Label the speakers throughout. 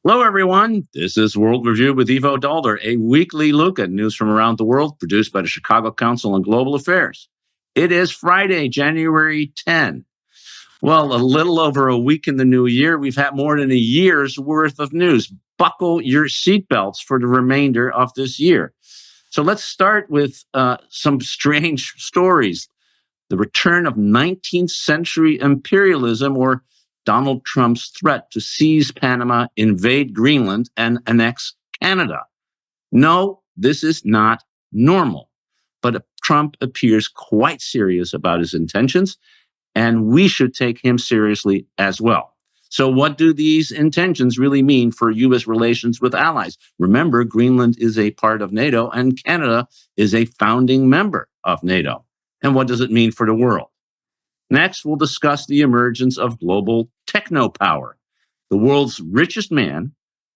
Speaker 1: Hello, everyone. This is World Review with Ivo Daalder, a weekly look at news from around the world produced by the Chicago Council on Global Affairs. It is Friday, January 10. Well, a little over a week in the new year, we've had more than a year's worth of news. Buckle your seatbelts for the remainder of this year. So let's start with some strange stories. The return of 19th century imperialism, or Donald Trump's threat to seize Panama, invade Greenland, and annex Canada. No, this is not normal. But Trump appears quite serious about his intentions, and we should take him seriously as well. So what do these intentions really mean for U.S. relations with allies? Remember, Greenland is a part of NATO, and Canada is a founding member of NATO. And what does it mean for the world? Next, we'll discuss the emergence of global techno-power. The world's richest man,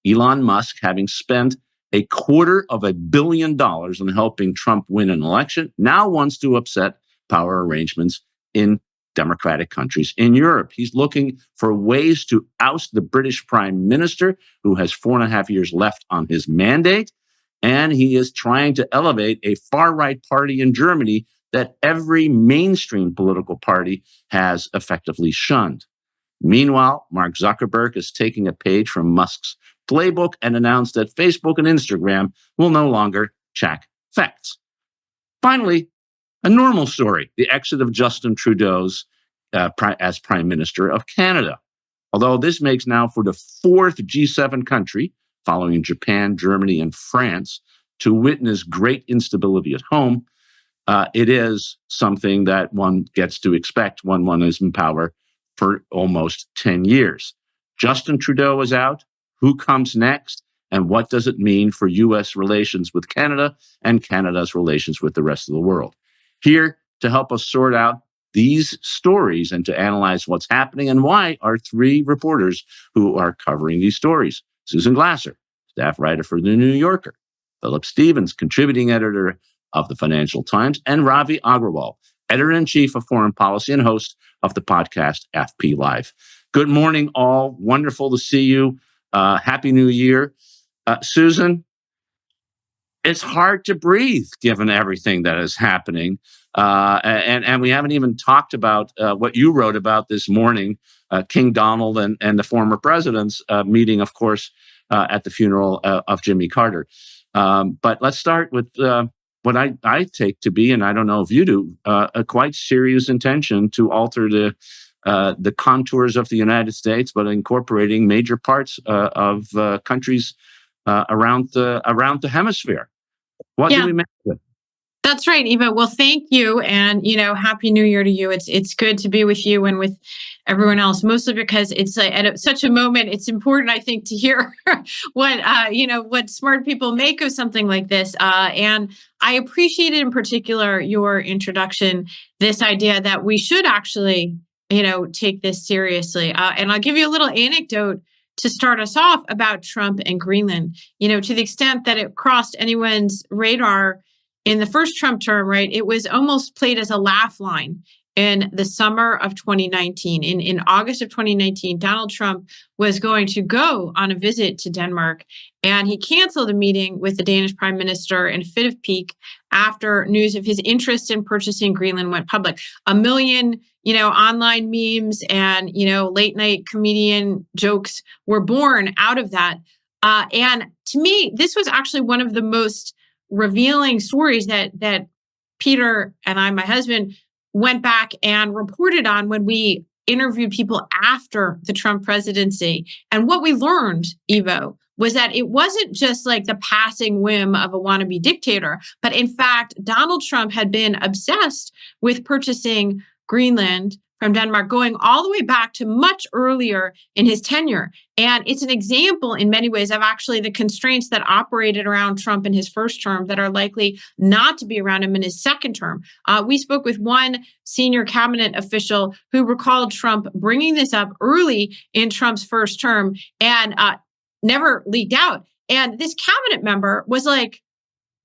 Speaker 1: Elon Musk, having spent $250 million on helping Trump win an election, now wants to upset power arrangements in democratic countries in Europe. He's looking for ways to oust the British Prime Minister, who has 4.5 years left on his mandate, and he is trying to elevate a far-right party in Germany that every mainstream political party has effectively shunned. Meanwhile, Mark Zuckerberg is taking a page from Musk's playbook and announced that Facebook and Instagram will no longer check facts. Finally, a normal story, the exit of Justin Trudeau's as Prime Minister of Canada. Although this makes now for the fourth G7 country, following Japan, Germany, and France, to witness great instability at home, it is something that one gets to expect when one is in power for almost 10 years. Justin Trudeau is out. Who comes next? And what does it mean for U.S. relations with Canada and Canada's relations with the rest of the world? Here to help us sort out these stories and to analyze what's happening and why are three reporters who are covering these stories. Susan Glasser, staff writer for The New Yorker. Philip Stevens, contributing editor of the Financial Times, and Ravi Agrawal, editor-in-chief of foreign policy and host of the podcast FP Live. Good morning, all. Wonderful to see you. Happy New Year. Susan, it's hard to breathe given everything that is happening. And we haven't even talked about what you wrote about this morning, King Donald and the former president's meeting, of course, at the funeral of Jimmy Carter. But let's start with what I take to be, and I don't know if you do, a quite serious intention to alter the contours of the United States, but incorporating major parts of countries around the hemisphere. What do we make of it?
Speaker 2: That's right, Eva. Well, thank you, and Happy New Year to you. It's good to be with you and with everyone else, mostly because it's at such a moment. It's important, I think, to hear what smart people make of something like this. And I appreciated in particular your introduction, this idea that we should actually, take this seriously. And I'll give you a little anecdote to start us off about Trump and Greenland. To the extent that it crossed anyone's radar. In the first Trump term, right, it was almost played as a laugh line in the summer of 2019. In August of 2019, Donald Trump was going to go on a visit to Denmark, and he canceled a meeting with the Danish prime minister in a fit of pique after news of his interest in purchasing Greenland went public. A million, online memes and, late night comedian jokes were born out of that. And to me, this was actually one of the most revealing stories that Peter and I, my husband, went back and reported on when we interviewed people after the Trump presidency. And what we learned, Ivo, was that it wasn't just like the passing whim of a wannabe dictator, but in fact, Donald Trump had been obsessed with purchasing Greenland from Denmark, going all the way back to much earlier in his tenure. And it's an example in many ways of actually the constraints that operated around Trump in his first term that are likely not to be around him in his second term. We spoke with one senior cabinet official who recalled Trump bringing this up early in Trump's first term and never leaked out. And this cabinet member was like,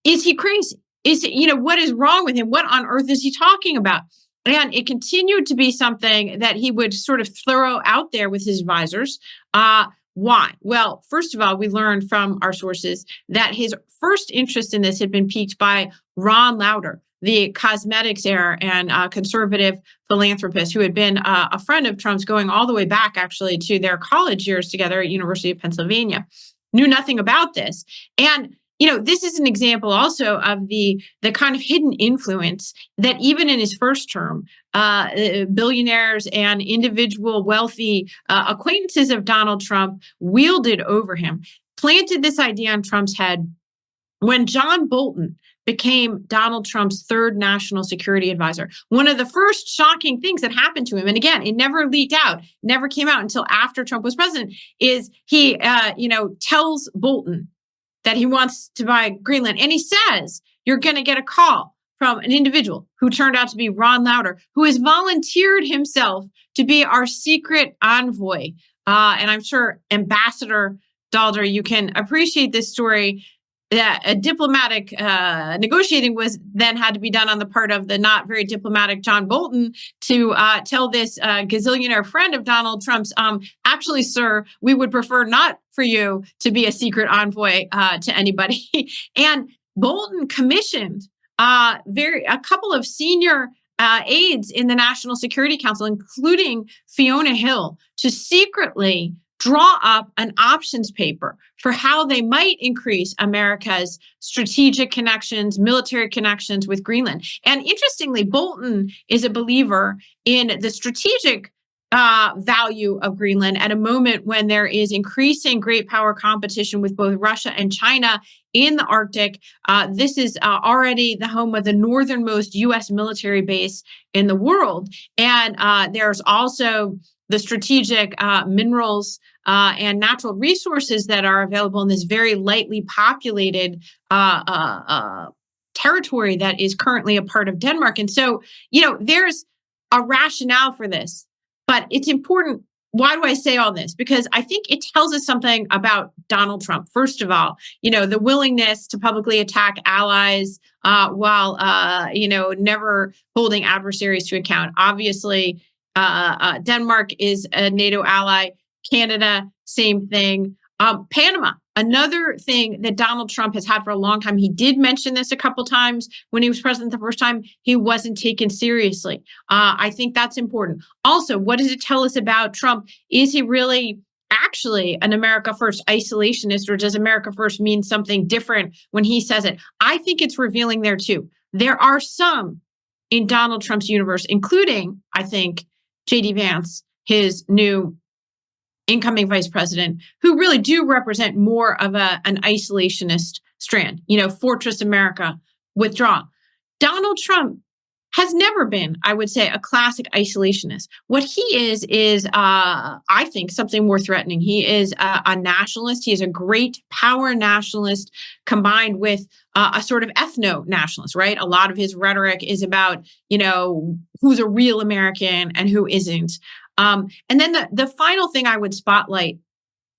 Speaker 2: is he crazy? What is wrong with him? What on earth is he talking about? And it continued to be something that he would sort of throw out there with his advisors. Why? Well, first of all, we learned from our sources that his first interest in this had been piqued by Ron Lauder, the cosmetics heir and conservative philanthropist who had been a friend of Trump's going all the way back, actually, to their college years together at University of Pennsylvania. Knew nothing about this. And this is an example also of the kind of hidden influence that even in his first term, billionaires and individual wealthy acquaintances of Donald Trump wielded over him, planted this idea on Trump's head when John Bolton became Donald Trump's third national security advisor. One of the first shocking things that happened to him, and again, it never leaked out, never came out until after Trump was president, is he, tells Bolton that he wants to buy Greenland. And he says, you're going to get a call from an individual who turned out to be Ron Lauder, who has volunteered himself to be our secret envoy. And I'm sure Ambassador Daalder, you can appreciate this story, that a diplomatic negotiating was then had to be done on the part of the not very diplomatic John Bolton to tell this gazillionaire friend of Donald Trump's, actually, sir, we would prefer not for you to be a secret envoy to anybody. And Bolton commissioned a couple of senior aides in the National Security Council, including Fiona Hill, to secretly draw up an options paper for how they might increase America's strategic connections, military connections with Greenland. And interestingly, Bolton is a believer in the strategic value of Greenland at a moment when there is increasing great power competition with both Russia and China in the Arctic. This is already the home of the northernmost U.S. military base in the world. And there's also the strategic minerals and natural resources that are available in this very lightly populated territory that is currently a part of Denmark. And so, there's a rationale for this, but it's important. Why do I say all this? Because I think it tells us something about Donald Trump. First of all, the willingness to publicly attack allies while, never holding adversaries to account. Obviously, Denmark is a NATO ally. Canada, same thing. Panama, another thing that Donald Trump has had for a long time. He did mention this a couple times when he was president the first time. He wasn't taken seriously. I think that's important. Also, what does it tell us about Trump? Is he really actually an America First isolationist, or does America First mean something different when he says it? I think it's revealing there too. There are some in Donald Trump's universe, including, I think, J.D. Vance, his new incoming vice president, who really do represent more of an isolationist strand, Fortress America, withdraw. Donald Trump has never been, I would say, a classic isolationist. What he is I think, something more threatening. He is a nationalist. He is a great power nationalist combined with a sort of ethno-nationalist, right? A lot of his rhetoric is about, who's a real American and who isn't. And then the final thing I would spotlight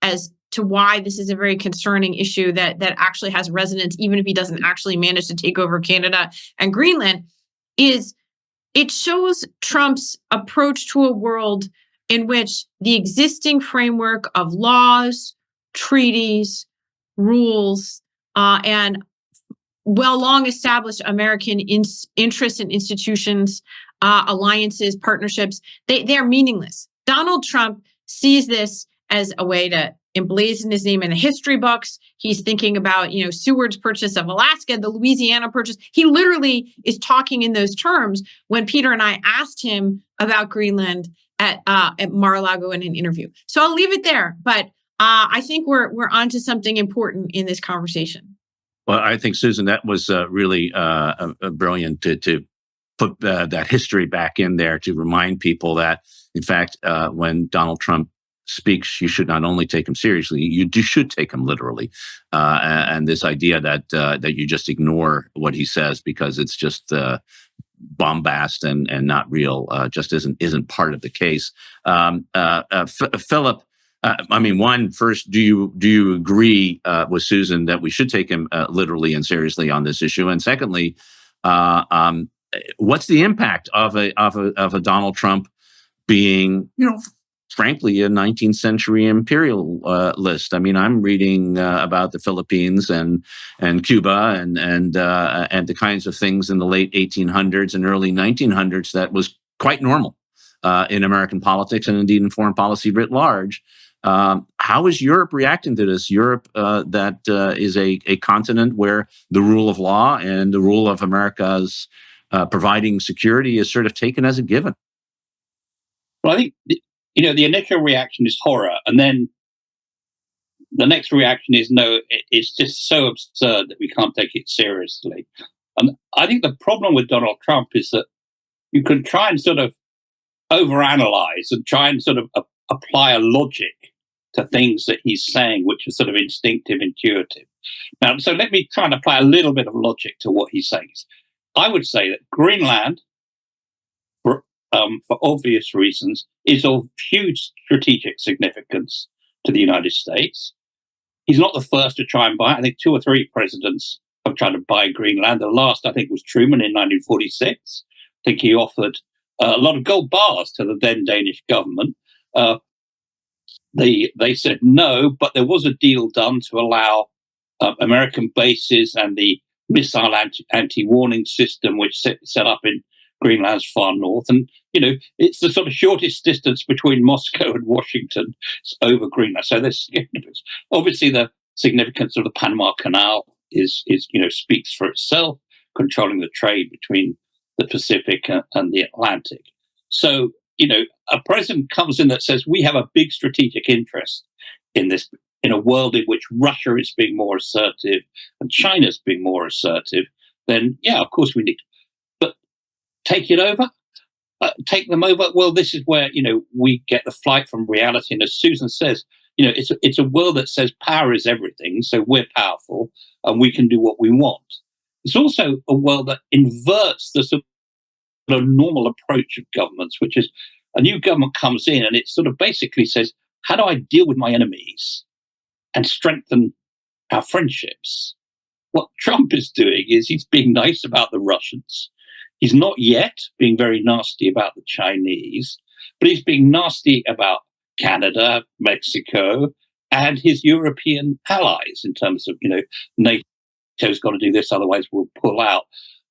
Speaker 2: as to why this is a very concerning issue that actually has resonance, even if he doesn't actually manage to take over Canada and Greenland, is it shows Trump's approach to a world in which the existing framework of laws, treaties, rules, and long established American interests and institutions, alliances, partnerships, they are meaningless. Donald Trump sees this as a way to emblazon his name in the history books. He's thinking about, Seward's purchase of Alaska, the Louisiana purchase. He literally is talking in those terms when Peter and I asked him about Greenland at Mar-a-Lago in an interview. So I'll leave it there, but I think we're onto something important in this conversation.
Speaker 1: Well, I think, Susan, that was really brilliant to put that history back in there to remind people that, in fact, when Donald Trump speaks, you should not only take him seriously, you should take him literally. And this idea that you just ignore what he says because it's just bombast and not real just isn't part of the case. Philip, first, do you agree with Susan that we should take him literally and seriously on this issue? And secondly, what's the impact of a Donald Trump being, frankly, a 19th century imperialist. I mean, I'm reading about the Philippines and Cuba and the kinds of things in the late 1800s and early 1900s that was quite normal in American politics and indeed in foreign policy writ large. How is Europe reacting to this? Europe, that is a continent where the rule of law and the rule of America's providing security is sort of taken as a given.
Speaker 3: Well, I think the initial reaction is horror, and then the next reaction is no. It's just so absurd that we can't take it seriously. And I think the problem with Donald Trump is that you can try and sort of overanalyze and try and sort of apply a logic to things that he's saying, which are sort of instinctive, intuitive. Now, so let me try and apply a little bit of logic to what he's saying. I would say that Greenland, for obvious reasons, is of huge strategic significance to the United States. He's not the first to try and buy it. I think 2 or 3 presidents have tried to buy Greenland. The last, I think, was Truman in 1946. I think he offered a lot of gold bars to the then Danish government. They said no, but there was a deal done to allow American bases and the missile anti-warning system, which set up in Greenland's far north. And, it's the sort of shortest distance between Moscow and Washington over Greenland. So there's obviously the significance of the Panama Canal is speaks for itself, controlling the trade between the Pacific and the Atlantic. So, a president comes in that says we have a big strategic interest in this, in a world in which Russia is being more assertive and China's being more assertive, then yeah, of course we need to. But take it over, take them over. Well, this is where, we get the flight from reality. And as Susan says, it's a world that says power is everything. So we're powerful and we can do what we want. It's also a world that inverts the sort of normal approach of governments, which is a new government comes in and it sort of basically says, how do I deal with my enemies and strengthen our friendships? What Trump is doing is he's being nice about the Russians. He's not yet being very nasty about the Chinese, but he's being nasty about Canada, Mexico, and his European allies in terms of, NATO's got to do this, otherwise we'll pull out.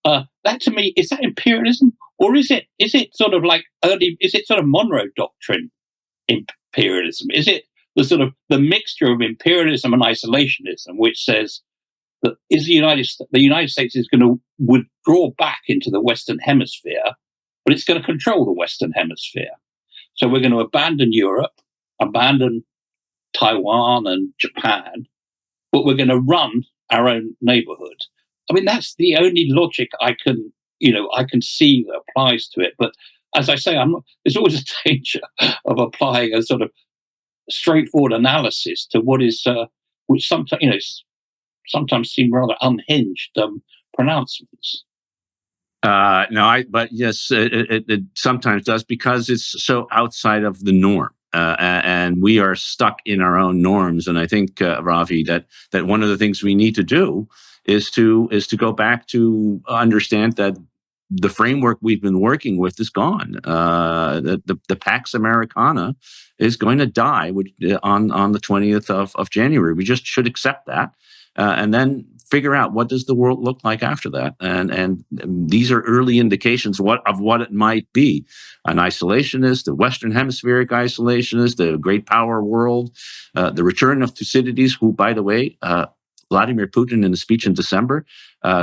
Speaker 3: That to me, is that imperialism? Or is it sort of like is it sort of Monroe Doctrine imperialism? Is it the sort of the mixture of imperialism and isolationism, which says that the United States is going to withdraw back into the Western Hemisphere, but it's going to control the Western Hemisphere. So we're going to abandon Europe, abandon Taiwan and Japan, but we're going to run our own neighborhood. I mean, that's the only logic I can see that applies to it. But as I say, there's always a danger of applying a sort of straightforward analysis to what is, which sometimes seem rather unhinged pronouncements.
Speaker 1: But yes, it sometimes does because it's so outside of the norm. And we are stuck in our own norms. And I think, Ravi, that one of the things we need to do is to go back to understand that the framework we've been working with is gone. The Pax Americana is going to die on the 20th of January. We just should accept that. And then figure out what does the world look like after that. And these are early indications of what it might be. An isolationist, a Western hemispheric isolationist, the great power world, the return of Thucydides, who, by the way, Vladimir Putin in a speech in December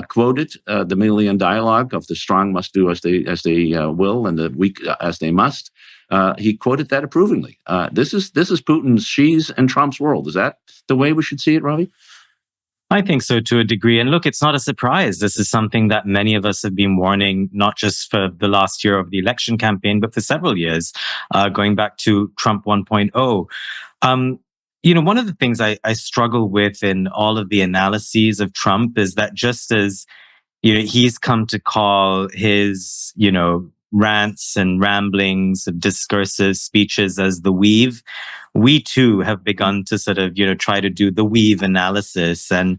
Speaker 1: quoted the Melian dialogue of the strong must do as they will and the weak as they must. He quoted that approvingly. This is Putin's, Xi's, and Trump's world. Is that the way we should see it, Ravi?
Speaker 4: I think so to a degree. And look, it's not a surprise. This is something that many of us have been warning, not just for the last year of the election campaign, but for several years, going back to Trump 1.0. One of the things I struggle with in all of the analyses of Trump is that just as, he's come to call his, rants and ramblings of discursive speeches as the weave, we too have begun to sort of, try to do the weave analysis and,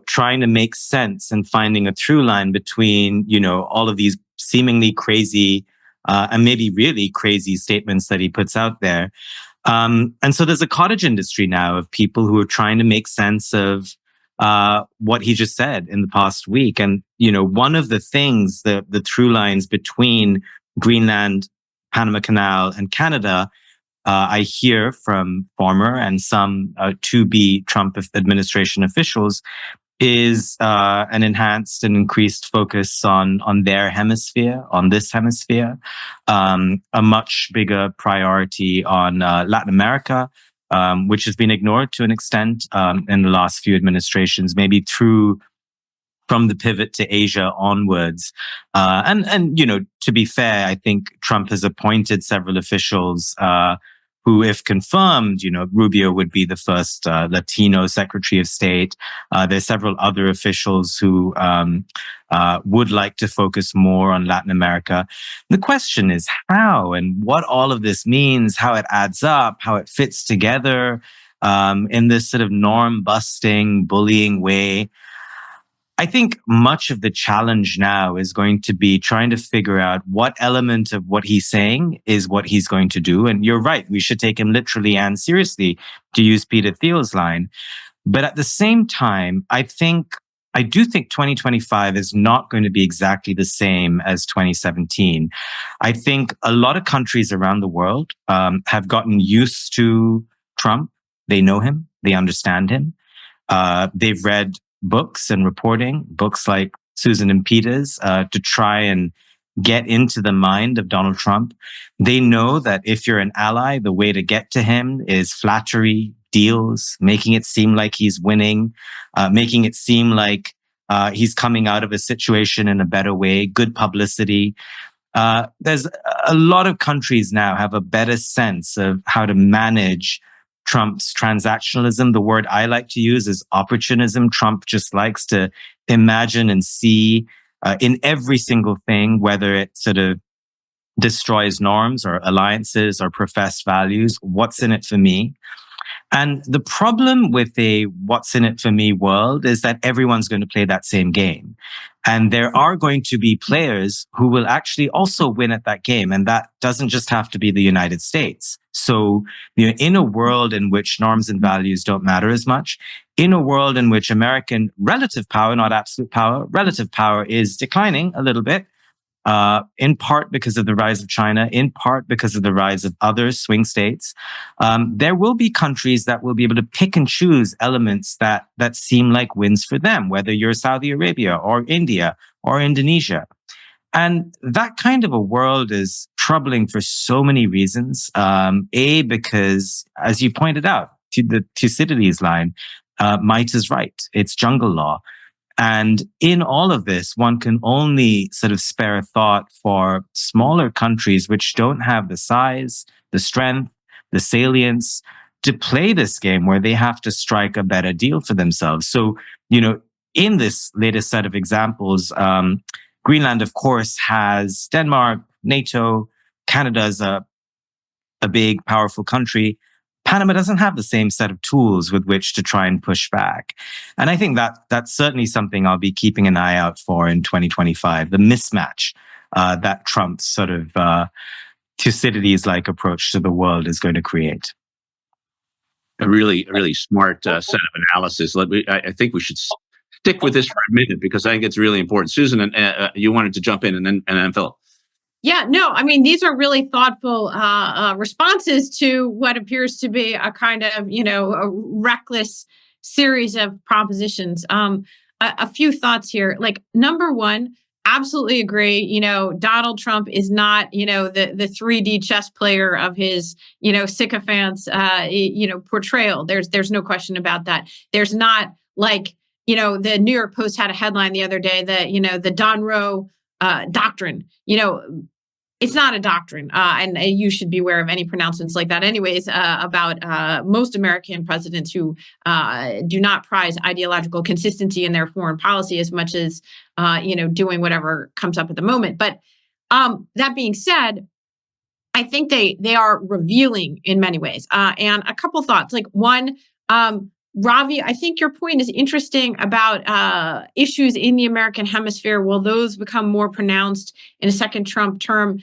Speaker 4: trying to make sense and finding a through line between, all of these seemingly crazy and maybe really crazy statements that he puts out there. And so there's a cottage industry now of people who are trying to make sense of what he just said in the past week. And, one of the things, the through lines between Greenland, Panama Canal, and Canada, I hear from former and some to-be Trump administration officials, is an enhanced and increased focus on their hemisphere, on this hemisphere, a much bigger priority on Latin America, which has been ignored to an extent in the last few administrations, maybe from the pivot to Asia onwards. And to be fair, I think Trump has appointed several officials who, if confirmed, Rubio would be the first Latino Secretary of State. There's several other officials who would like to focus more on Latin America. The question is how and what all of this means, how it adds up, how it fits together in this sort of norm-busting, bullying way. I think much of the challenge now is going to be trying to figure out what element of what he's saying is what he's going to do. And you're right, we should take him literally and seriously, to use Peter Thiel's line. But at the same time, I do think 2025 is not going to be exactly the same as 2017. I think a lot of countries around the world have gotten used to Trump. They know him. They understand him. They've read books and reporting, books like Susan and Peter's, to try and get into the mind of Donald Trump. They know that if you're an ally, the way to get to him is flattery, deals, making it seem like he's winning, making it seem like he's coming out of a situation in a better way, good publicity. There's a lot of countries now have a better sense of how to manage Trump's transactionalism. The word I like to use is opportunism. Trump just likes to imagine and see in every single thing, whether it sort of destroys norms or alliances or professed values, what's in it for me? And the problem with a what's in it for me world is that everyone's going to play that same game. And there are going to be players who will actually also win at that game. And that doesn't just have to be the United States. So, in a world in which norms and values don't matter as much, in a world in which American relative power, not absolute power, relative power is declining a little bit, in part because of the rise of China, in part because of the rise of other swing states, there will be countries that will be able to pick and choose elements that seem like wins for them, whether you're Saudi Arabia or India or Indonesia. And that kind of a world is troubling for so many reasons. Because, as you pointed out, to the Thucydides line, might is right. It's jungle law. And in all of this, one can only sort of spare a thought for smaller countries which don't have the size, the strength, the salience to play this game where they have to strike a better deal for themselves. So, in this latest set of examples, Greenland, of course, has Denmark, NATO, Canada's a big, powerful country. Panama doesn't have the same set of tools with which to try and push back. And I think that's certainly something I'll be keeping an eye out for in 2025, the mismatch that Trump's sort of Thucydides-like approach to the world is going to create.
Speaker 1: A really smart set of analysis. I think we should stick with this for a minute because I think it's really important. Susan, you wanted to jump in, and then Philip.
Speaker 2: Yeah, no, I mean, these are really thoughtful responses to what appears to be a kind of, a reckless series of propositions. A few thoughts here. Like, number one, absolutely agree. Donald Trump is not, the 3D chess player of his, sycophants, portrayal. There's no question about that. There's not like, the New York Post had a headline the other day that, the Don Roe doctrine, it's not a doctrine. And you should be aware of any pronouncements like that anyways, about most American presidents who do not prize ideological consistency in their foreign policy as much as, doing whatever comes up at the moment. But that being said, I think they are revealing in many ways. And a couple thoughts, like one, Ravi, I think your point is interesting about issues in the American hemisphere. Will those become more pronounced in a second Trump term?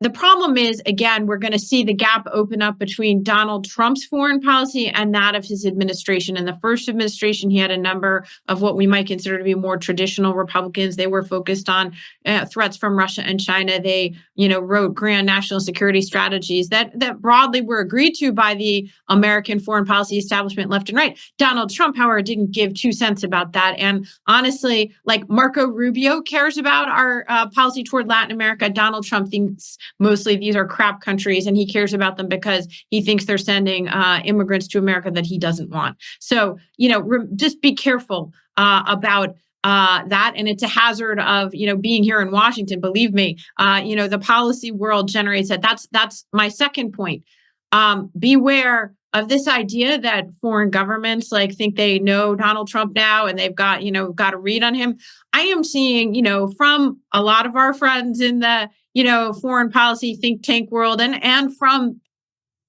Speaker 2: The problem is, again, we're going to see the gap open up between Donald Trump's foreign policy and that of his administration. In the first administration, he had a number of what we might consider to be more traditional Republicans. They were focused on threats from Russia and China. They, wrote grand national security strategies that broadly were agreed to by the American foreign policy establishment, left and right. Donald Trump, however, didn't give 2 cents about that. And honestly, like Marco Rubio cares about our policy toward Latin America, Donald Trump thinks mostly these are crap countries, and he cares about them because he thinks they're sending immigrants to America that he doesn't want. So, just be careful about that. And it's a hazard of, being here in Washington. Believe me, the policy world generates that. That's my second point. Beware of this idea that foreign governments think they know Donald Trump now and they've got a read on him. I am seeing, from a lot of our friends in the foreign policy think tank world and from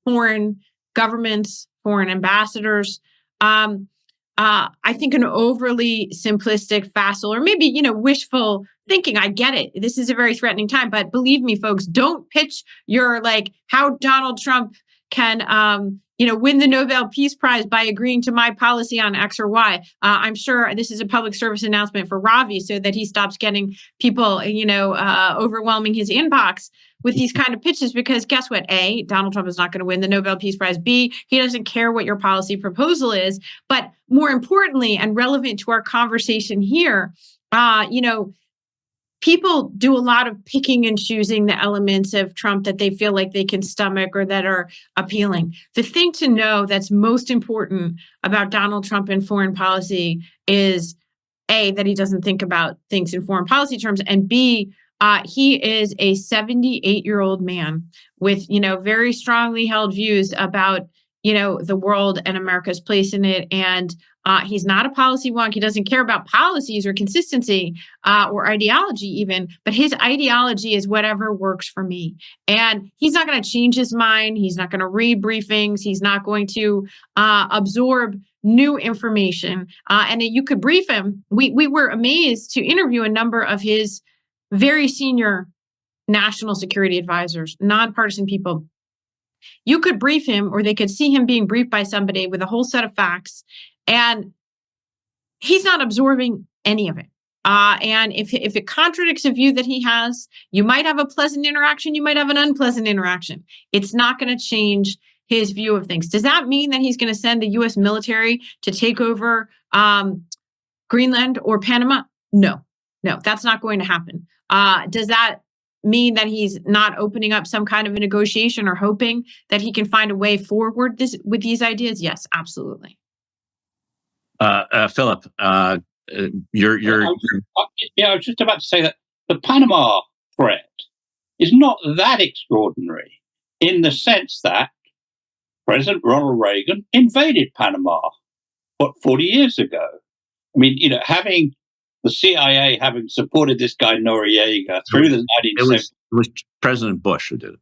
Speaker 2: foreign governments, foreign ambassadors, I think an overly simplistic, facile, or maybe, wishful thinking. I get it. This is a very threatening time, but believe me, folks, don't pitch your how Donald Trump can, win the Nobel Peace Prize by agreeing to my policy on X or Y. I'm sure this is a public service announcement for Ravi so that he stops getting people, overwhelming his inbox with these kind of pitches, because guess what? A, Donald Trump is not going to win the Nobel Peace Prize. B, he doesn't care what your policy proposal is. But more importantly, and relevant to our conversation here, people do a lot of picking and choosing the elements of Trump that they feel like they can stomach or that are appealing. The thing to know that's most important about Donald Trump and foreign policy is A, that he doesn't think about things in foreign policy terms, and B, he is a 78-year-old man with, very strongly held views about, the world and America's place in it. And he's not a policy wonk. He doesn't care about policies or consistency or ideology even, but his ideology is whatever works for me. And he's not going to change his mind. He's not going to read briefings. He's not going to absorb new information. And you could brief him. We were amazed to interview a number of his very senior national security advisors, nonpartisan people. You could brief him, or they could see him being briefed by somebody with a whole set of facts, and he's not absorbing any of it. And if it contradicts a view that he has, you might have a pleasant interaction, you might have an unpleasant interaction. It's not going to change his view of things. Does that mean that he's going to send the U.S. military to take over Greenland or Panama? No, that's not going to happen. Does that mean that he's not opening up some kind of a negotiation or hoping that he can find a way forward with these ideas? Yes, absolutely.
Speaker 1: Philip, I
Speaker 3: was just about to say that the Panama threat is not that extraordinary in the sense that President Ronald Reagan invaded Panama, 40 years ago? I mean, having the CIA having supported this guy Noriega through the 1970s.
Speaker 1: It was President Bush who did it.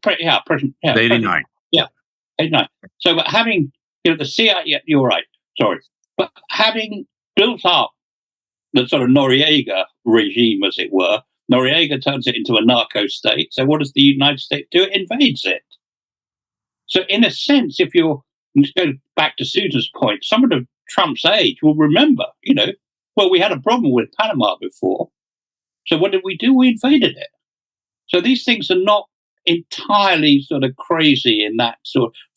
Speaker 3: President.
Speaker 1: 89.
Speaker 3: 89. So, but having the CIA, you're right. Sorry, but having built up the sort of Noriega regime, as it were, Noriega turns it into a narco state. So, what does the United States do? It invades it. So, in a sense, if you go back to Susan's point, someone of Trump's age will remember, well, we had a problem with Panama before. So what did we do? We invaded it. So these things are not entirely sort of crazy in that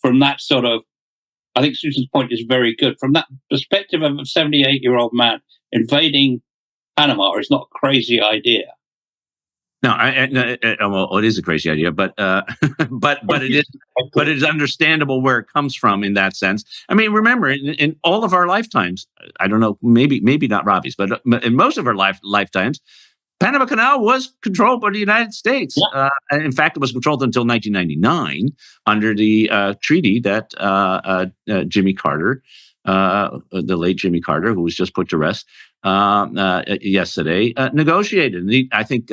Speaker 3: from that sort of, I think Susan's point is very good. From that perspective of a 78-year-old man invading Panama is not a crazy idea.
Speaker 1: No, well, it is a crazy idea, but it is understandable where it comes from in that sense. I mean, remember, in all of our lifetimes, I don't know, maybe not Ravi's, but in most of our lifetimes, Panama Canal was controlled by the United States.
Speaker 3: Yeah.
Speaker 1: In fact, it was controlled until 1999 under the treaty that Jimmy Carter, the late Jimmy Carter, who was just put to rest yesterday, negotiated. And I think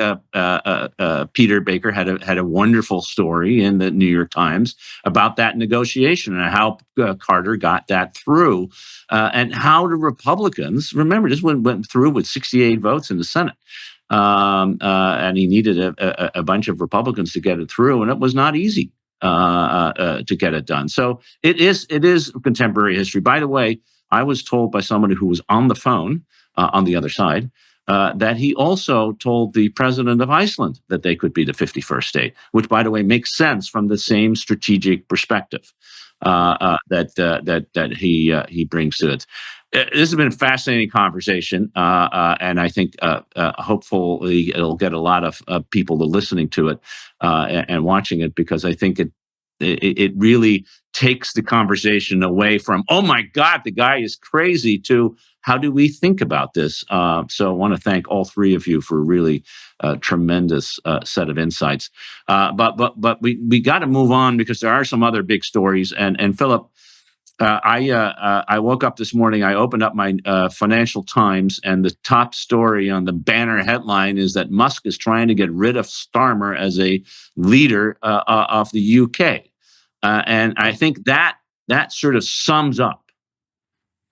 Speaker 1: Peter Baker had a wonderful story in the New York Times about that negotiation and how Carter got that through, and how the Republicans, remember, this went through with 68 votes in the Senate. and he needed a bunch of Republicans to get it through, and it was not easy to get it done. So it is contemporary history. By the way, I was told by somebody who was on the phone on the other side that he also told the president of Iceland that they could be the 51st state, which, by the way, makes sense from the same strategic perspective that he brings to it. This has been a fascinating conversation, and I think hopefully it'll get a lot of people to listening to it and watching it, because I think it really takes the conversation away from, oh my God, the guy is crazy, to how do we think about this? So I want to thank all three of you for a really tremendous set of insights. But we got to move on, because there are some other big stories. And Philip, I woke up this morning, I opened up my Financial Times, and the top story on the banner headline is that Musk is trying to get rid of Starmer as a leader of the UK. And I think that sort of sums up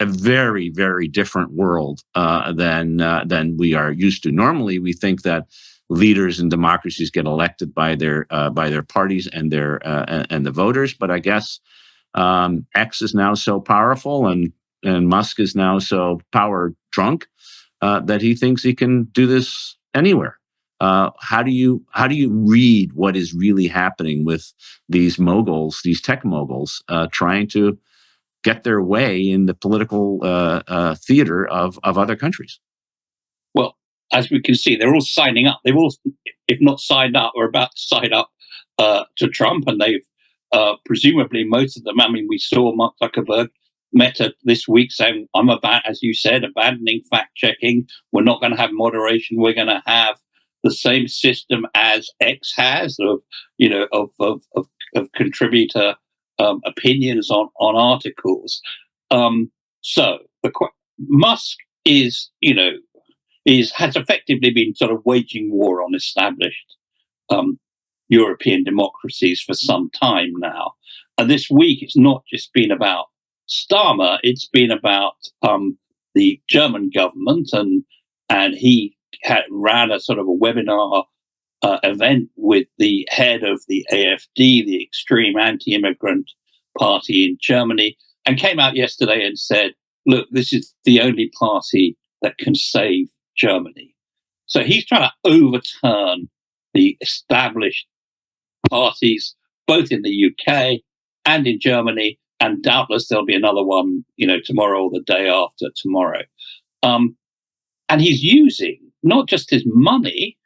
Speaker 1: a very, very different world than we are used to. Normally, we think that leaders in democracies get elected by their parties and the voters, but I guess X is now so powerful, and Musk is now so power drunk that he thinks he can do this anywhere. How do you read what is really happening with these moguls, these tech moguls, trying to get their way in the political theater of other countries?
Speaker 3: Well, as we can see, they're all signing up. They've all, if not signed up, or about to sign up to Trump, and they've presumably, most of them. I mean, we saw Mark Zuckerberg, Meta, this week saying, "I'm as you said, abandoning fact checking. We're not going to have moderation. We're going to have the same system as X has of contributor opinions on articles." So Musk has effectively been sort of waging war on established European democracies for some time now. And this week, it's not just been about Starmer; it's been about the German government, and he ran a sort of a webinar event with the head of the AfD, the extreme anti-immigrant party in Germany, and came out yesterday and said, look, this is the only party that can save Germany. So he's trying to overturn the established parties, both in the UK and in Germany, and doubtless there'll be another one, tomorrow or the day after tomorrow. And he's using not just his money,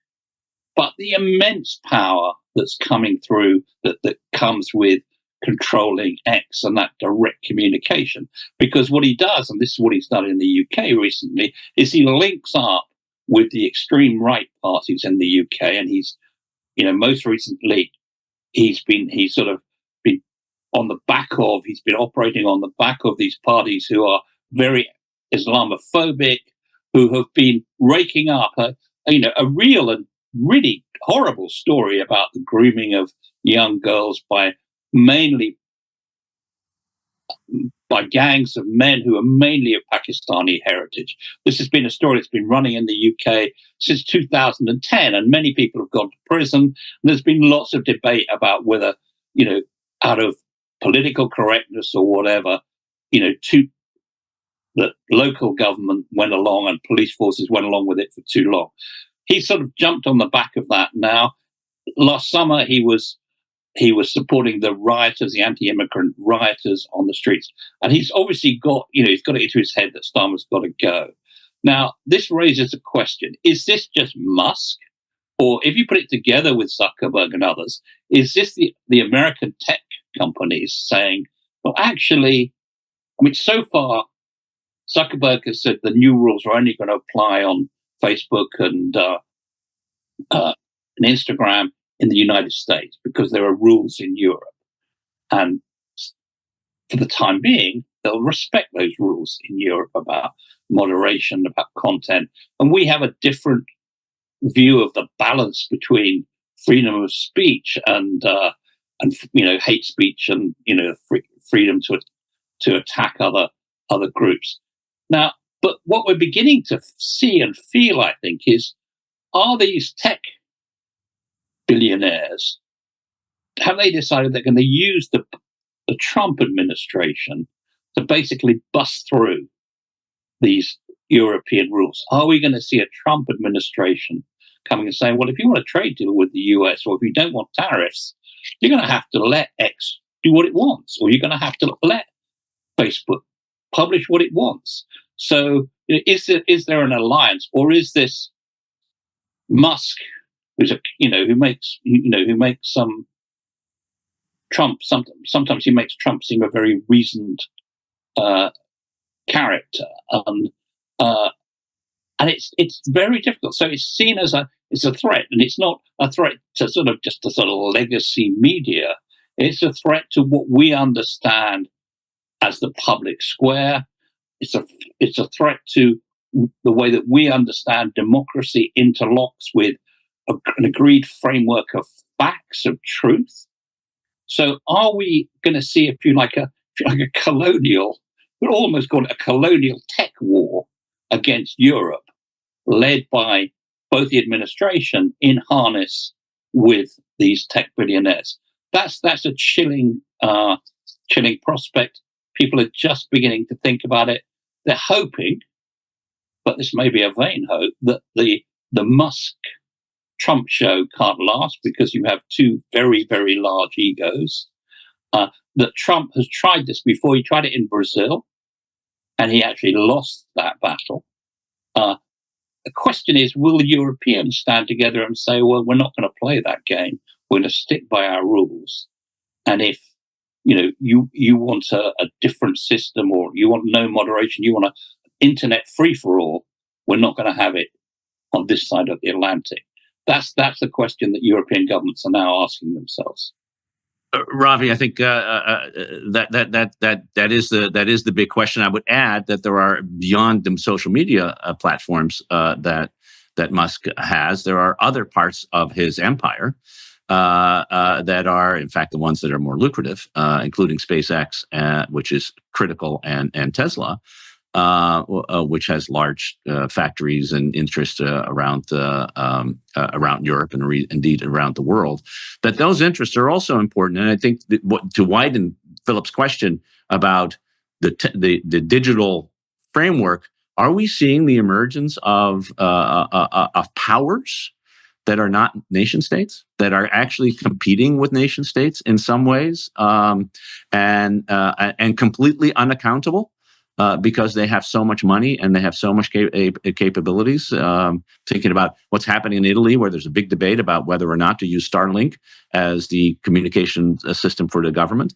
Speaker 3: but the immense power that's coming through, that comes with controlling X and that direct communication. Because what he does, and this is what he's done in the UK recently, is he links up with the extreme right parties in the UK. And he's, most recently, he's been operating on the back of these parties who are very Islamophobic, who have been raking up a real and really horrible story about the grooming of young girls by gangs of men who are mainly of Pakistani heritage. This has been a story that's been running in the UK since 2010, and many people have gone to prison. And there's been lots of debate about whether, out of political correctness or whatever, the local government went along and police forces went along with it for too long. He sort of jumped on the back of that now. Last summer, he was supporting the rioters, the anti-immigrant rioters on the streets. And he's obviously got it into his head that Starmer's got to go. Now, this raises a question. Is this just Musk? Or if you put it together with Zuckerberg and others, is this the American tech companies saying, well, actually, so far, Zuckerberg has said the new rules are only going to apply on Facebook and Instagram in the United States because there are rules in Europe. And for the time being, they'll respect those rules in Europe about moderation, about content. And we have a different view of the balance between freedom of speech and hate speech and freedom to attack other groups. Now, but what we're beginning to see and feel, I think, is are these tech billionaires, have they decided they're going to use the Trump administration to basically bust through these European rules? Are we going to see a Trump administration coming and saying, well, if you want a trade deal with the US, or if you don't want tariffs, you're going to have to let X do what it wants, or you're going to have to let Facebook publish what it wants. So is there an alliance, or is this Musk, who makes Trump, sometimes he makes Trump seem a very reasoned character, and it's very difficult. So it's seen as a threat, and it's not a threat to sort of just a sort of legacy media. It's a threat to what we understand as the public square. It's a threat to the way that we understand democracy interlocks with an agreed framework of facts, of truth. So are we going to see, if you like, a colonial, we'd almost call it a colonial tech war against Europe, led by both the administration in harness with these tech billionaires? That's a chilling prospect. People are just beginning to think about it. They're hoping, but this may be a vain hope, that the Musk-Trump show can't last, because you have two very, very large egos. That Trump has tried this before. He tried it in Brazil, and he actually lost that battle. The question is, will the Europeans stand together and say, well, we're not going to play that game. We're going to stick by our rules. And if you want a different system, or you want no moderation, you want an internet free-for-all, we're not going to have it on this side of the Atlantic. That's the question that European governments are now asking themselves.
Speaker 1: Ravi, I think that is the big question. I would add that there are, beyond the social media platforms that Musk has, there are other parts of his empire that are, in fact, the ones that are more lucrative, including SpaceX, which is critical, and Tesla, which has large factories and interests around Europe and indeed around the world. That those interests are also important, and I think to widen Philip's question about the digital framework, are we seeing the emergence of powers that are not nation states, that are actually competing with nation states in some ways, and completely unaccountable? Because they have so much money and they have so much capabilities. Thinking about what's happening in Italy, where there's a big debate about whether or not to use Starlink as the communication system for the government,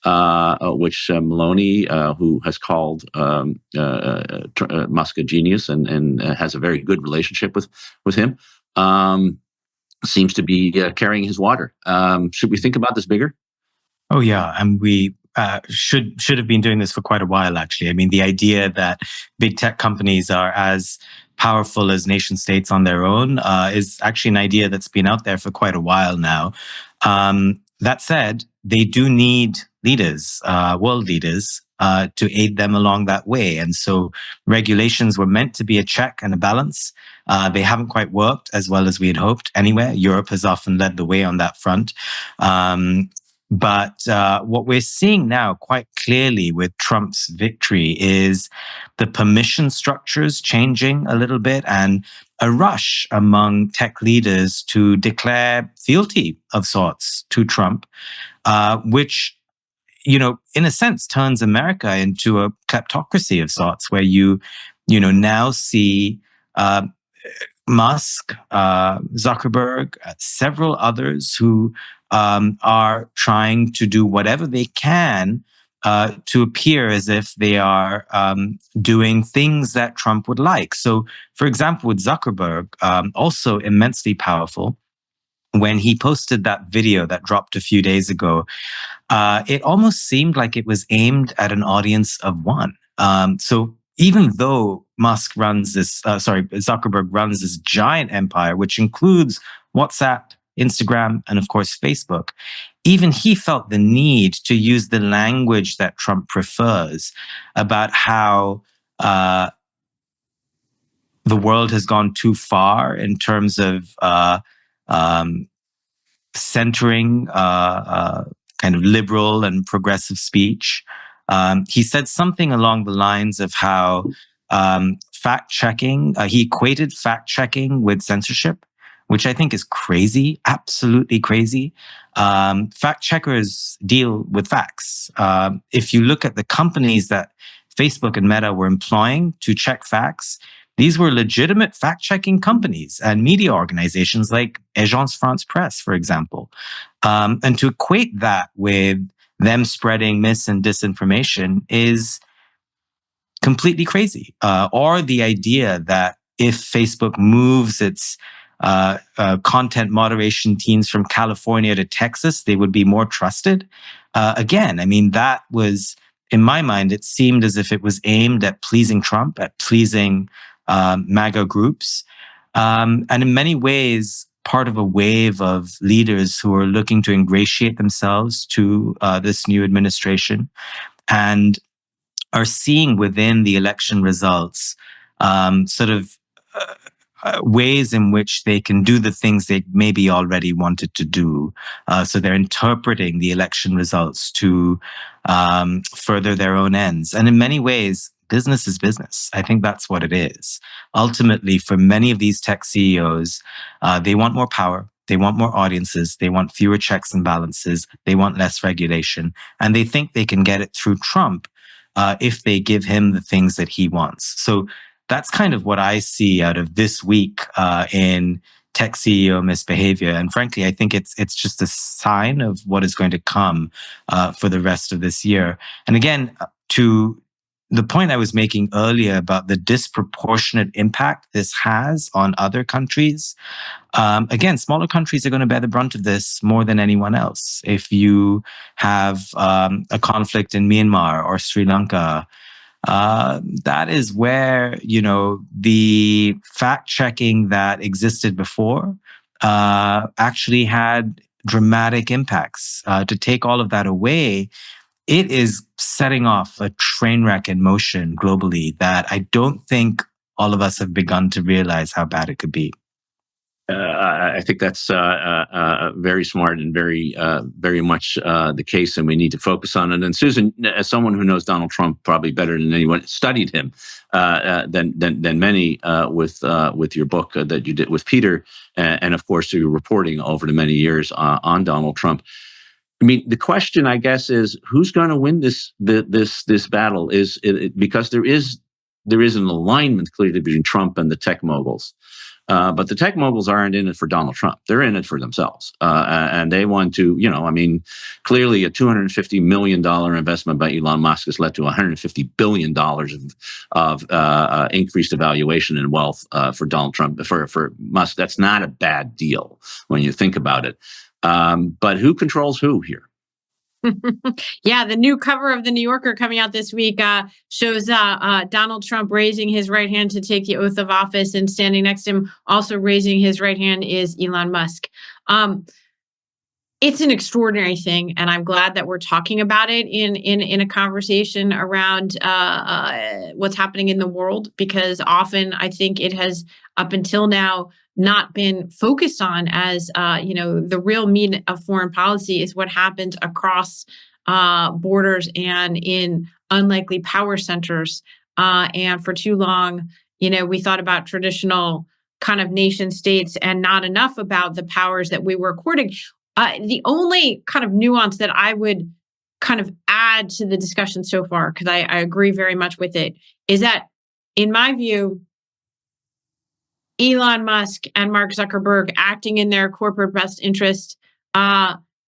Speaker 1: which Meloni, who has called Musk a genius and has a very good relationship with him, seems to be carrying his water. Should we think about this bigger?
Speaker 4: Oh, yeah. And we should have been doing this for quite a while, actually. I mean, the idea that big tech companies are as powerful as nation states on their own is actually an idea that's been out there for quite a while now. That said, they do need leaders, world leaders, to aid them along that way. And so regulations were meant to be a check and a balance. They haven't quite worked as well as we had hoped anywhere. Europe has often led the way on that front. But what we're seeing now quite clearly with Trump's victory is the permission structures changing a little bit, and a rush among tech leaders to declare fealty of sorts to Trump, which, in a sense, turns America into a kleptocracy of sorts, where you now see Musk, Zuckerberg, several others who are trying to do whatever they can to appear as if they are doing things that Trump would like. So, for example, with Zuckerberg, also immensely powerful, when he posted that video that dropped a few days ago, it almost seemed like it was aimed at an audience of one. So even though Zuckerberg runs this giant empire, which includes WhatsApp, Instagram, and of course, Facebook, even he felt the need to use the language that Trump prefers about how the the world has gone too far in terms of centering kind of liberal and progressive speech. He said something along the lines of how fact-checking, he equated fact-checking with censorship, which I think is crazy, absolutely crazy. Fact-checkers deal with facts. If you look at the companies that Facebook and Meta were employing to check facts, these were legitimate fact-checking companies and media organizations like Agence France-Presse, for example. And to equate that with them spreading mis and disinformation is completely crazy. Or the idea that if Facebook moves its content moderation teams from California to Texas, they would be more trusted. Again, I mean, that was, in my mind, it seemed as if it was aimed at pleasing Trump, at pleasing MAGA groups. And in many ways, part of a wave of leaders who are looking to ingratiate themselves to this new administration and are seeing within the election results sort of ways in which they can do the things they maybe already wanted to do. So they're interpreting the election results to further their own ends. And in many ways, business is business. I think that's what it is. Ultimately, for many of these tech CEOs, they want more power. They want more audiences. They want fewer checks and balances. They want less regulation. And they think they can get it through Trump if they give him the things that he wants. So that's kind of what I see out of this week in tech CEO misbehavior. And frankly, I think it's just a sign of what is going to come for the rest of this year. And again, to the point I was making earlier about the disproportionate impact this has on other countries, again, smaller countries are going to bear the brunt of this more than anyone else. If you have a conflict in Myanmar or Sri Lanka, that is where, the fact-checking that existed before actually had dramatic impacts. To take all of that away, it is setting off a train wreck in motion globally that I don't think all of us have begun to realize how bad it could be.
Speaker 1: I think that's very smart and very much the case, and we need to focus on it. And Susan, as someone who knows Donald Trump probably better than anyone, studied him than many with your book that you did with Peter, and of course your reporting over the many years on Donald Trump. I mean, the question, I guess, is who's going to win this battle? Is it, because there is an alignment clearly between Trump and the tech moguls. But the tech moguls aren't in it for Donald Trump. They're in it for themselves. And they want to, clearly a $250 million investment by Elon Musk has led to $150 billion of increased evaluation and wealth for Donald Trump. For Musk, that's not a bad deal when you think about it. But who controls who here?
Speaker 2: Yeah, the new cover of the New Yorker coming out this week shows Donald Trump raising his right hand to take the oath of office, and standing next to him, also raising his right hand, is Elon Musk. It's an extraordinary thing, and I'm glad that we're talking about it in a conversation around what's happening in the world, because often I think it has, up until now, not been focused on as, the real meat of foreign policy is what happens across borders and in unlikely power centers. And for too long, we thought about traditional kind of nation states and not enough about the powers that we were courting. The only kind of nuance that I would kind of add to the discussion so far, because I agree very much with it, is that, in my view, Elon Musk and Mark Zuckerberg acting in their corporate best interest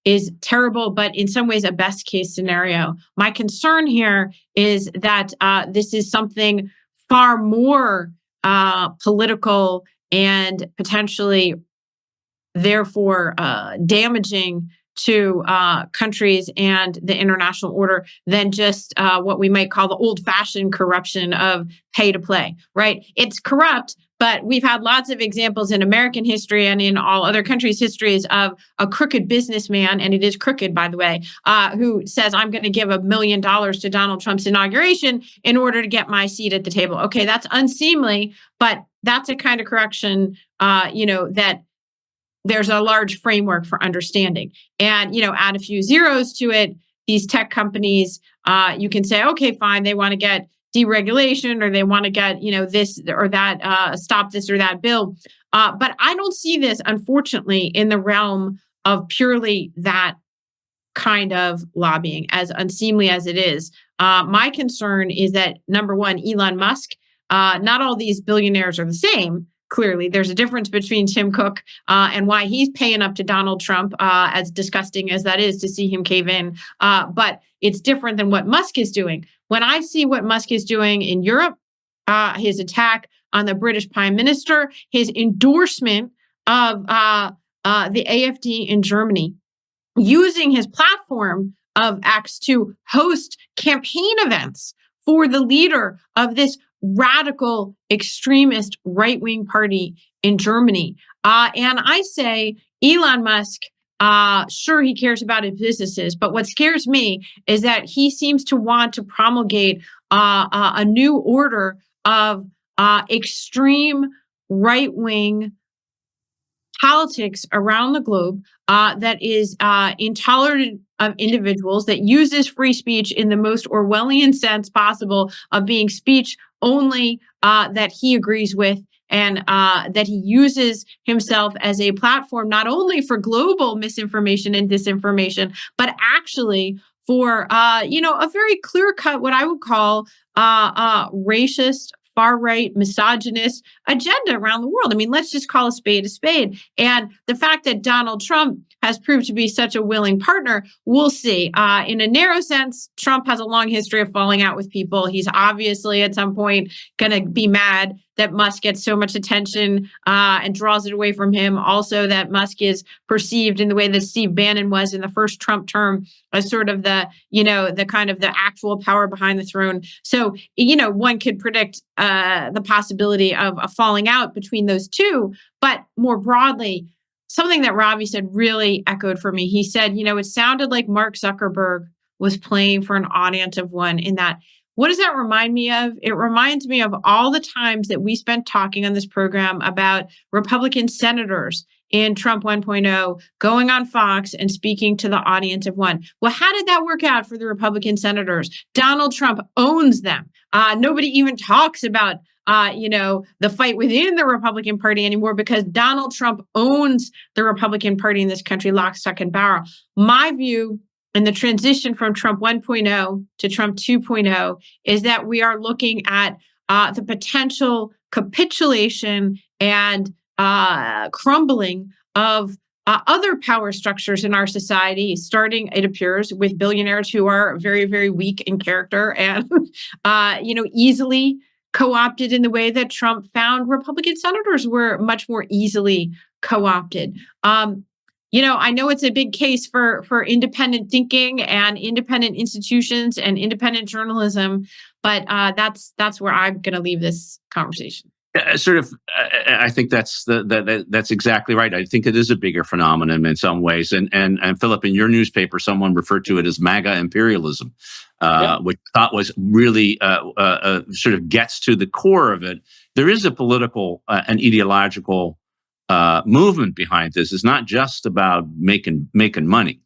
Speaker 2: is terrible, but in some ways a best case scenario. My concern here is that this is something far more political and potentially, therefore, damaging to countries and the international order than just what we might call the old-fashioned corruption of pay to play, right? It's corrupt, But we've had lots of examples in American history and in all other countries' histories of a crooked businessman, and it is crooked, by the way, who says, I'm going to give $1 million to Donald Trump's inauguration in order to get my seat at the table. Okay, that's unseemly, but that's a kind of correction, that there's a large framework for understanding. And, add a few zeros to it, these tech companies, you can say, okay, fine, they want to get deregulation, or they want to get, this or that, stop this or that bill. But I don't see this, unfortunately, in the realm of purely that kind of lobbying, as unseemly as it is. My concern is that, number one, Elon Musk, not all these billionaires are the same. Clearly, there's a difference between Tim Cook and why he's paying up to Donald Trump, as disgusting as that is to see him cave in. But it's different than what Musk is doing. When I see what Musk is doing in Europe, his attack on the British Prime Minister, his endorsement of the AfD in Germany, using his platform of X to host campaign events for the leader of this radical extremist right-wing party in Germany. And I say, Elon Musk, sure, he cares about his businesses, but what scares me is that he seems to want to promulgate a new order of extreme right-wing politics around the globe that is intolerant of individuals, that uses free speech in the most Orwellian sense possible of being speech only that he agrees with, and that he uses himself as a platform not only for global misinformation and disinformation, but actually for a very clear-cut, what I would call racist, far-right, misogynist agenda around the world. I mean, let's just call a spade a spade. And the fact that Donald Trump has proved to be such a willing partner, we'll see. In a narrow sense, Trump has a long history of falling out with people. He's obviously at some point going to be mad that Musk gets so much attention and draws it away from him. Also, that Musk is perceived in the way that Steve Bannon was in the first Trump term as sort of the kind of the actual power behind the throne. So, one could predict the possibility of a falling out between those two. But more broadly, something that Ravi said really echoed for me. He said, it sounded like Mark Zuckerberg was playing for an audience of one in that. What does that remind me of? It reminds me of all the times that we spent talking on this program about Republican senators in Trump 1.0 going on Fox and speaking to the audience of one. Well, how did that work out for the Republican senators? Donald Trump owns them. Nobody even talks about the fight within the Republican Party anymore, because Donald Trump owns the Republican Party in this country, lock, stock, and barrel. My view in the transition from Trump 1.0 to Trump 2.0 is that we are looking at the potential capitulation and crumbling of other power structures in our society, starting, it appears, with billionaires who are very, very weak in character and, easily co-opted in the way that Trump found Republican senators were much more easily co-opted. I know it's a big case for independent thinking and independent institutions and independent journalism, but that's where I'm going to leave this conversation.
Speaker 1: I think that's exactly right. I think it is a bigger phenomenon in some ways. And Philip, in your newspaper, someone referred to it as MAGA imperialism, which I thought was really sort of gets to the core of it. There is a political and ideological movement behind this. It's not just about making money.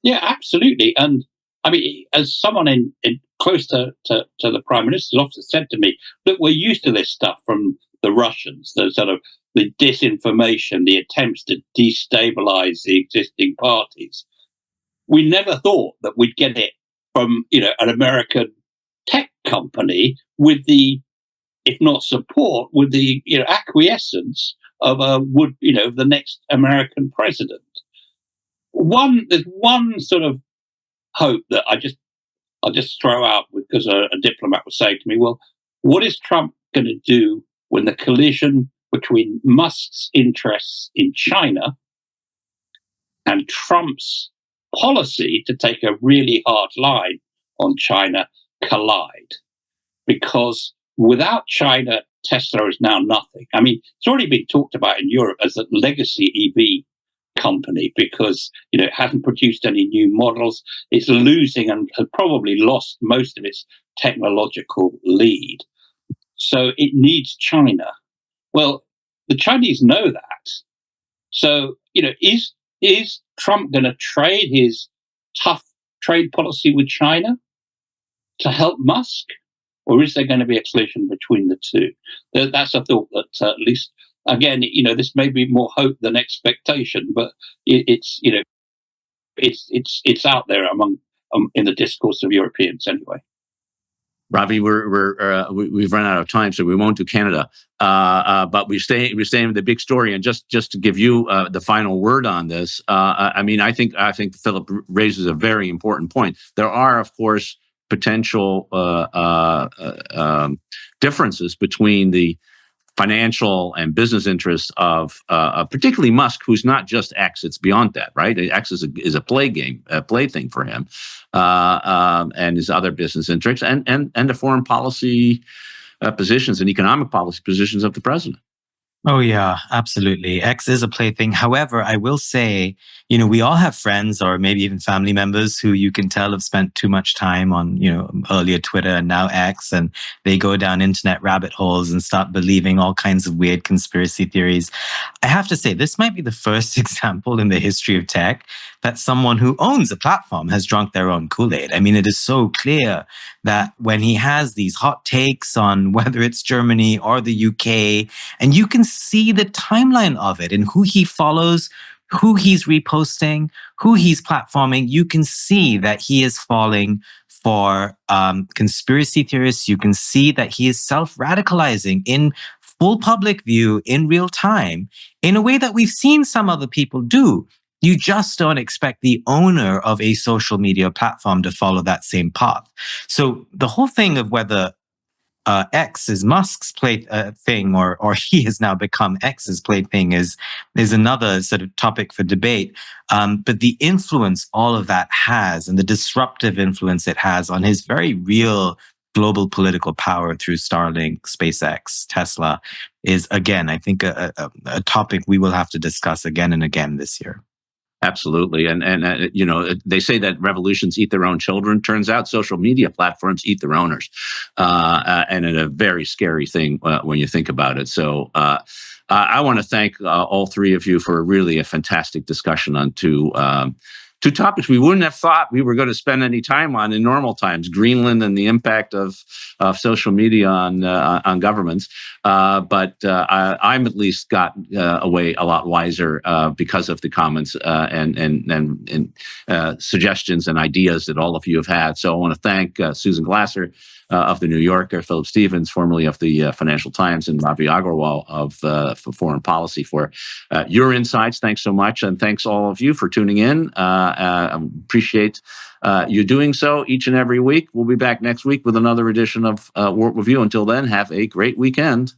Speaker 3: Yeah, absolutely. And I mean, as someone in close to the Prime Minister has often said to me, look, we're used to this stuff from the Russians, the sort of the disinformation, the attempts to destabilize the existing parties. We never thought that we'd get it from, an American tech company with the, if not support, with the, acquiescence of the next American president. There's one sort of hope that I'll just throw out, because a diplomat was saying to me, well, what is Trump going to do when the collision between Musk's interests in China and Trump's policy to take a really hard line on China collide? Because without China Tesla is now nothing. I mean, it's already been talked about in Europe as a legacy EV company because it hasn't produced any new models. It's losing and has probably lost most of its technological lead. So it needs China. Well, the Chinese know that. So is Trump going to trade his tough trade policy with China to help Musk? Or is there going to be a collision between the two? That's a thought that at least, again, this may be more hope than expectation, but it's out there among in the discourse of Europeans anyway.
Speaker 1: Ravi, we've run out of time, so we won't do Canada. But we're staying with the big story, and just to give you the final word on this, I think Philip raises a very important point. There are, of course, potential differences between the financial and business interests of particularly Musk, who's not just X, it's beyond that, right? X is a plaything for him, and his other business interests, and the foreign policy positions and economic policy positions of the president.
Speaker 4: Oh, yeah, absolutely. X is a plaything. However, I will say, we all have friends or maybe even family members who you can tell have spent too much time on, earlier Twitter and now X, and they go down internet rabbit holes and start believing all kinds of weird conspiracy theories. I have to say, this might be the first example in the history of tech that someone who owns a platform has drunk their own Kool-Aid. I mean, it is so clear that when he has these hot takes on whether it's Germany or the UK, and you can see the timeline of it and who he follows, who he's reposting, who he's platforming, you can see that he is falling for conspiracy theorists. You can see that he is self-radicalizing in full public view in real time in a way that we've seen some other people do. You just don't expect the owner of a social media platform to follow that same path. So the whole thing of whether X is Musk's thing, or he has now become X's plaything is another sort of topic for debate. But the influence all of that has, and the disruptive influence it has on his very real global political power through Starlink, SpaceX, Tesla, is, again, I think a topic we will have to discuss again and again this year.
Speaker 1: Absolutely. And they say that revolutions eat their own children. Turns out social media platforms eat their owners. And it's a very scary thing when you think about it. So I want to thank all three of you for really a fantastic discussion on two topics we wouldn't have thought we were going to spend any time on in normal times: Greenland and the impact of social media on governments. But I'm at least got away a lot wiser because of the comments and suggestions and ideas that all of you have had. So I want to thank Susan Glasser of the New Yorker, Philip Stevens, formerly of the Financial Times, and Ravi Agrawal of for Foreign Policy for your insights. Thanks so much, and thanks all of you for tuning in. I appreciate you doing so each and every week. We'll be back next week with another edition of World Review. Until then, have a great weekend.